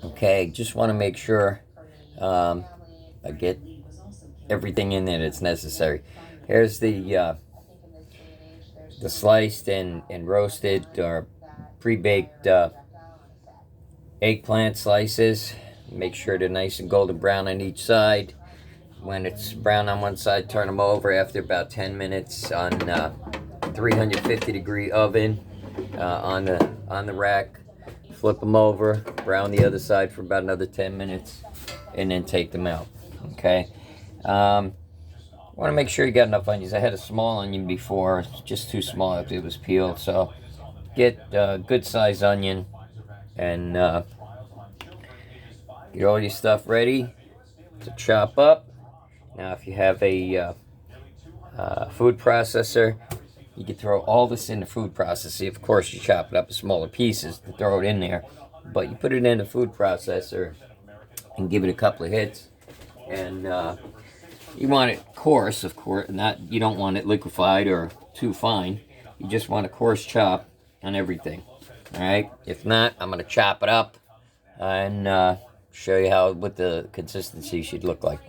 Okay, just want to make sure I get everything in there that's necessary. Here's the sliced and roasted or pre-baked eggplant slices. Make sure they're nice and golden brown on each side. When it's brown on one side, turn them over after about 10 minutes on 350-degree oven on the rack. Flip them over, brown the other side for about another 10 minutes, and then take them out. Okay. Want to make sure you got enough onions. I had a small onion before, it's just too small if it was peeled. So get a good sized onion and get all your stuff ready to chop up. Now, if you have a food processor, you can throw all this in the food processor. Of course, you chop it up in smaller pieces to throw it in there, but you put it in the food processor and give it a couple of hits. And you want it coarse, of course, not, you don't want it liquefied or too fine. You just want a coarse chop on everything. All right. If not, I'm going to chop it up and show you what the consistency should look like.